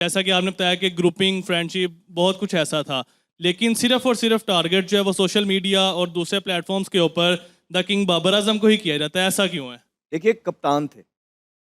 جیسا کہ آپ نے بتایا کہ گروپنگ فرینڈشپ بہت کچھ ایسا تھا، لیکن صرف اور صرف ٹارگٹ جو ہے وہ سوشل میڈیا اور دوسرے پلیٹ فارمز کے اوپر دا کنگ بابر اعظم کو ہی کیا جاتا ہے، ایسا کیوں ہے؟ دیکھیے کپتان تھے،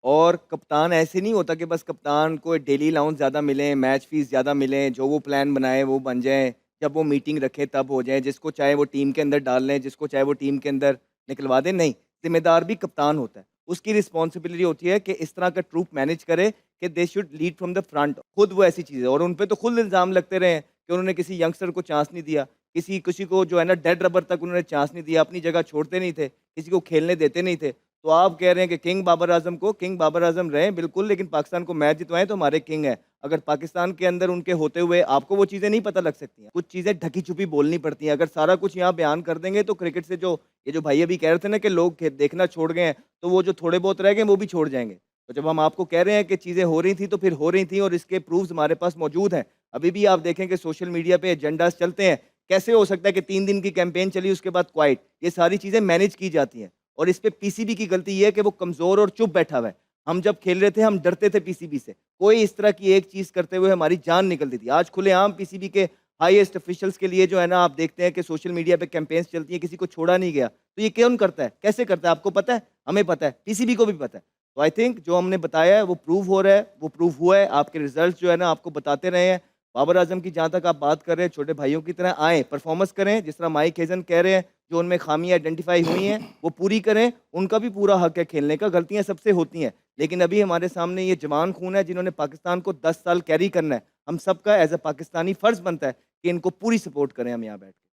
اور کپتان ایسے نہیں ہوتا کہ بس کپتان کو ڈیلی الاؤنس زیادہ ملیں، میچ فیس زیادہ ملیں، جو وہ پلان بنائے وہ بن جائیں، جب وہ میٹنگ رکھے تب ہو جائیں، جس کو چاہے وہ ٹیم کے اندر ڈال لیں، جس کو چاہے وہ ٹیم کے اندر نکلوا دیں. نہیں، ذمہ دار بھی کپتان ہوتا ہے. اس کی رسپانسبلٹی ہوتی ہے کہ اس طرح کا ٹروپ مینیج کرے کہ they should lead from the front. خود وہ ایسی چیز ہے، اور ان پہ تو خود الزام لگتے رہے ہیں کہ انہوں نے کسی ینگسٹر کو چانس نہیں دیا، کسی کو جو ہے نا ڈیڈ ربر تک انہوں نے چانس نہیں دیا، اپنی جگہ چھوڑتے نہیں تھے، کسی کو کھیلنے دیتے نہیں تھے. تو آپ کہہ رہے ہیں کہ کنگ بابر اعظم کو کنگ بابر اعظم رہیں بالکل، لیکن پاکستان کو میچ جتوائیں تو ہمارے کنگ ہیں. اگر پاکستان کے اندر ان کے ہوتے ہوئے آپ کو وہ چیزیں نہیں پتہ لگ سکتی ہیں، کچھ چیزیں ڈھکی چھپی بولنی پڑتی ہیں. اگر سارا کچھ یہاں بیان کر دیں گے تو کرکٹ سے جو بھائی ابھی کہہ رہے تھے نا کہ لوگ دیکھنا چھوڑ گئے ہیں، تو وہ جو تھوڑے بہت رہ گئے وہ بھی چھوڑ جائیں گے. تو جب ہم آپ کو کہہ رہے ہیں کہ چیزیں ہو رہی تھیں تو پھر ہو رہی تھیں، اور اس کے پروفز ہمارے پاس موجود ہیں. ابھی بھی آپ دیکھیں کہ سوشل میڈیا پہ ایجنڈاز چلتے ہیں. کیسے ہو سکتا ہے کہ 3 دن کی کیمپین چلی اس کے بعد کوائٹ؟ یہ ساری چیزیں مینیج کی جاتی ہیں. اور اس پہ پی سی بی کی غلطی یہ ہے کہ وہ کمزور اور چپ بیٹھا ہوا ہے. ہم جب کھیل رہے تھے ہم ڈرتے تھے پی سی بی سے، کوئی اس طرح کی ایک چیز کرتے ہوئے ہماری جان نکلتی تھی. آج کھلے عام پی سی بی کے ہائیسٹ افیشلس کے لیے جو ہے نا آپ دیکھتے ہیں کہ سوشل میڈیا پہ کیمپینز چلتی ہیں، کسی کو چھوڑا نہیں گیا. تو یہ کون کرتا ہے، کیسے کرتا ہے؟ آپ کو پتہ ہے، ہمیں پتہ ہے، پی سی بی کو بھی پتہ ہے. تو آئی تھنک جو ہم نے بتایا ہے وہ پروو ہو رہا ہے، وہ پروو ہوا ہے. آپ کے ریزلٹس جو ہے نا آپ کو بتاتے رہے ہیں. بابر اعظم کی جہاں تک آپ بات کر رہے ہیں، چھوٹے بھائیوں کی طرح آئیں، پرفارمنس کریں، جس طرح مائک ہیزن کہہ رہے ہیں جو ان میں خامیاں آئیڈینٹیفائی ہوئی ہیں وہ پوری کریں. ان کا بھی پورا حق ہے کھیلنے کا، غلطیاں سب سے ہوتی ہیں، لیکن ابھی ہمارے سامنے یہ جوان خون ہے جنہوں نے پاکستان کو 10 سال کیری کرنا ہے. ہم سب کا ایز اے پاکستانی فرض بنتا ہے کہ ان کو پوری سپورٹ کریں ہم یہاں بیٹھ کے.